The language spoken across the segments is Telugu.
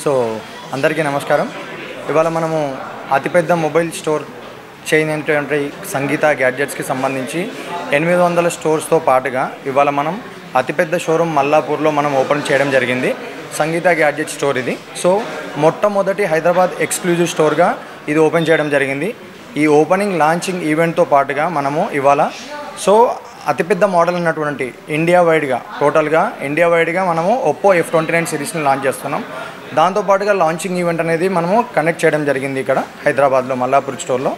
సో అందరికీ నమస్కారం. ఇవాళ మనము అతిపెద్ద మొబైల్ స్టోర్ చైన్ ఏంటంటే సంగీత గ్యాడ్జెట్స్కి సంబంధించి 800 స్టోర్స్తో పాటుగా ఇవాళ మనం అతిపెద్ద షోరూమ్ మల్లాపూర్లో మనం ఓపెన్ చేయడం జరిగింది. సంగీత గ్యాడ్జెట్ స్టోర్ ఇది. సో మొట్టమొదటి హైదరాబాద్ ఎక్స్క్లూజివ్ స్టోర్గా ఇది ఓపెన్ చేయడం జరిగింది. ఈ ఓపెనింగ్ లాంచింగ్ ఈవెంట్తో పాటుగా మనము ఇవాళ అతిపెద్ద మోడల్ ఉన్నటువంటి ఇండియా వైడ్గా మనము ఒప్పో F29 సిరీస్ని లాంచ్ చేస్తున్నాం. దాంతోపాటుగా లాంచింగ్ ఈవెంట్ అనేది మనము కండక్ట్ చేయడం జరిగింది ఇక్కడ హైదరాబాద్లో మల్లాపూర్ స్టోర్లో.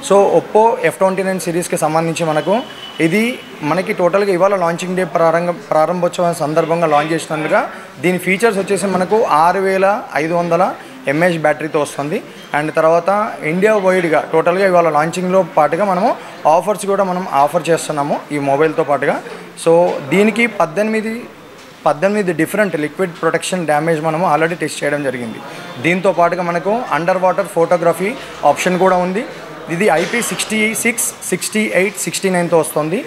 సో ఒప్పో F29 సిరీస్కి సంబంధించి మనకి టోటల్గా ఇవాళ లాంచింగ్ డే ప్రారంభోత్సవం సందర్భంగా లాంచ్ చేసినందుగా దీని ఫీచర్స్ వచ్చేసి మనకు 6500 mAh బ్యాటరీతో వస్తుంది. అండ్ తర్వాత ఇండియా వైడ్గా టోటల్గా ఇవాళ లాంచింగ్లో పాటుగా మనము ఆఫర్స్ కూడా ఆఫర్ చేస్తున్నాము ఈ మొబైల్తో పాటుగా. సో దీనికి 18 డిఫరెంట్ లిక్విడ్ ప్రొటెక్షన్ డ్యామేజ్ మనము ఆల్రెడీ టెస్ట్ చేయడం జరిగింది. దీంతో పాటుగా మనకు అండర్ వాటర్ ఫోటోగ్రఫీ ఆప్షన్ కూడా ఉంది. ఇది IP66, 68, 69తో వస్తుంది.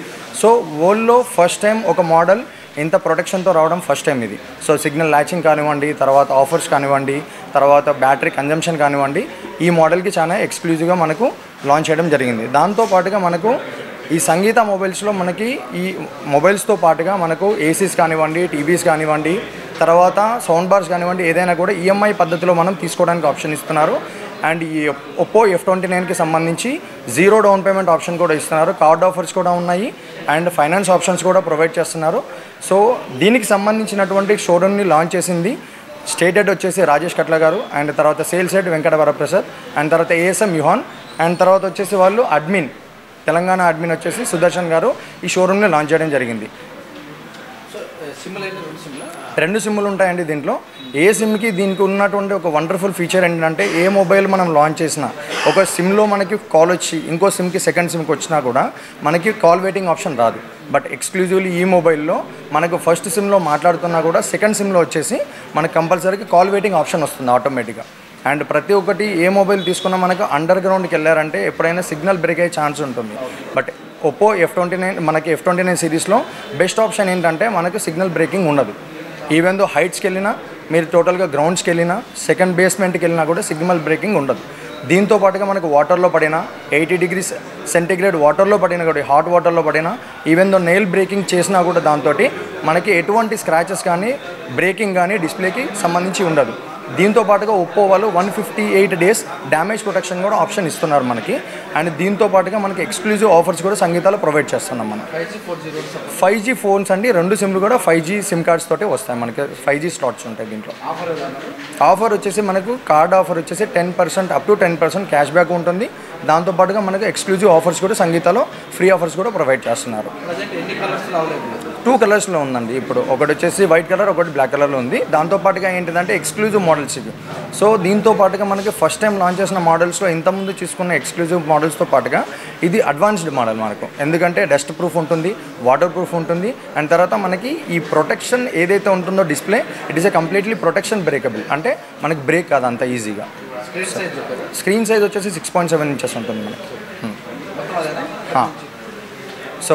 సో వరల్డ్లో ఫస్ట్ టైం ఒక మోడల్ ఇంత ప్రొటెక్షన్తో రావడం ఫస్ట్ టైం ఇది. సో సిగ్నల్ ల్యాచింగ్ కానివ్వండి, తర్వాత ఆఫర్స్ కానివ్వండి, తర్వాత బ్యాటరీ కన్జంప్షన్ కానివ్వండి, ఈ మోడల్కి చాలా ఎక్స్క్లూజివ్గా మనకు లాంచ్ చేయడం జరిగింది. దాంతోపాటుగా మనకు ఈ సంగీత మొబైల్స్లో మనకి ఈ మొబైల్స్తో పాటుగా మనకు ఏసీస్ కానివ్వండి, టీవీస్ కానివ్వండి, తర్వాత సౌండ్ బార్స్ కానివ్వండి, ఏదైనా కూడా ఈఎంఐ పద్ధతిలో మనం తీసుకోవడానికి ఆప్షన్ ఇస్తున్నారు. అండ్ ఈ ఒప్పో F29కి సంబంధించి 0 డౌన్ పేమెంట్ ఆప్షన్ కూడా ఇస్తున్నారు. కార్డ్ ఆఫర్స్ కూడా ఉన్నాయి అండ్ ఫైనాన్స్ ఆప్షన్స్ కూడా ప్రొవైడ్ చేస్తున్నారు. సో దీనికి సంబంధించినటువంటి షోరూమ్ని లాంచ్ చేసింది స్టేట్ హెడ్ వచ్చేసి రాజేష్ కట్ల గారు, అండ్ తర్వాత sales head Venkata Varaprasad, and తర్వాత ASM యుహాన్, అండ్ తర్వాత వచ్చేసి వాళ్ళు తెలంగాణ అడ్మిన్ వచ్చేసి సుదర్శన్ గారు ఈ షోరూమ్ని లాంచ్ చేయడం జరిగింది. 2 సిమ్లు ఉంటాయండి దీంట్లో. ఏ సిమ్కి దీనికి ఉన్నటువంటి ఒక వండర్ఫుల్ ఫీచర్ ఏంటంటే ఏ మొబైల్ మనం లాంచ్ చేసినా ఒక సిమ్లో మనకి కాల్ వచ్చి ఇంకో సిమ్కి సెకండ్ సిమ్కి వచ్చినా కూడా మనకి కాల్ వెయిటింగ్ ఆప్షన్ రాదు. బట్ ఎక్స్క్లూజివ్లీ ఈ మొబైల్లో మనకు ఫస్ట్ సిమ్లో మాట్లాడుతున్నా కూడా సెకండ్ సిమ్లో వచ్చేసి మనకు కంపల్సరీకి కాల్ వెయిటింగ్ ఆప్షన్ వస్తుంది ఆటోమేటిక్గా. అండ్ ప్రతి ఒక్కటి ఏ మొబైల్ తీసుకున్నా మనకు అండర్ గ్రౌండ్కి వెళ్ళారంటే ఎప్పుడైనా సిగ్నల్ బ్రేక్ అయ్యే ఛాన్స్ ఉంటుంది. బట్ ఒప్పో F29 సిరీస్లో బెస్ట్ ఆప్షన్ ఏంటంటే మనకు సిగ్నల్ బ్రేకింగ్ ఉండదు. ఈవెన్ దో హైట్స్కి వెళ్ళినా, మీరు టోటల్గా గ్రౌండ్స్కి వెళ్ళినా, సెకండ్ బేస్మెంట్కి వెళ్ళినా కూడా సిగ్నల్ బ్రేకింగ్ ఉండదు. దీంతో పాటుగా మనకు వాటర్లో పడినా, 80 degrees సెంటిగ్రేడ్ వాటర్లో పడినా కూడా, హాట్ వాటర్లో పడినా, ఈవెన్ దో నెయిల్ బ్రేకింగ్ చేసినా కూడా దాంతో మనకి ఎటువంటి స్క్రాచెస్ కానీ, బ్రేకింగ్ కానీ డిస్ప్లేకి సంబంధించి ఉండదు. దీంతో పాటుగా ఒప్పో వాళ్ళు 158 days డ్యామేజ్ ప్రొటెక్షన్ కూడా ఆప్షన్ ఇస్తున్నారు మనకి. అండ్ దీంతో పాటుగా మనకి ఎక్స్క్లూజివ్ ఆఫర్స్ కూడా సంగీతాలో ప్రొవైడ్ చేస్తున్నాం మనం. 5G ఫోన్స్ అండి, 2 సిమ్లు కూడా 5G సిమ్ కార్డ్స్ తోటే వస్తాయి మనకి. 5G స్లాట్స్ ఉంటాయి దీంట్లో. ఆఫర్ వచ్చేసి మనకు కార్డ్ ఆఫర్ వచ్చేసి 10% అప్ టు 10% క్యాష్ బ్యాక్ ఉంటుంది. దాంతోపాటుగా మనకు ఎక్స్క్లూజివ్ ఆఫర్స్ కూడా సంగీతాలో ఫ్రీ ఆఫర్స్ కూడా ప్రొవైడ్ చేస్తున్నారు. 2 కలర్స్లో ఉందండి ఇప్పుడు. ఒకటి వచ్చేసి వైట్ కలర్, ఒకటి బ్లాక్ కలర్లో ఉంది. దాంతోపాటుగా ఏంటిదంటే ఎక్స్క్లూజివ్ మోడల్స్ ఇవి. సో దీంతో పాటుగా మనకి ఫస్ట్ టైం లాంచ్ చేసిన మోడల్స్లో ఇంతకుముందు చూసుకున్న ఎక్స్క్లూజివ్ మోడల్స్తో పాటుగా ఇది అడ్వాన్స్డ్ మోడల్ మనకు. ఎందుకంటే డస్ట్ ప్రూఫ్ ఉంటుంది, వాటర్ ప్రూఫ్ ఉంటుంది, అండ్ తర్వాత మనకి ఈ ప్రొటెక్షన్ ఏదైతే ఉంటుందో display, it is a completely protection breakable. అంటే మనకి బ్రేక్ కాదు అంత ఈజీగా. స్క్రీన్ సైజ్ వచ్చేసి 6.7 inches ఉంటుంది మనకి. సో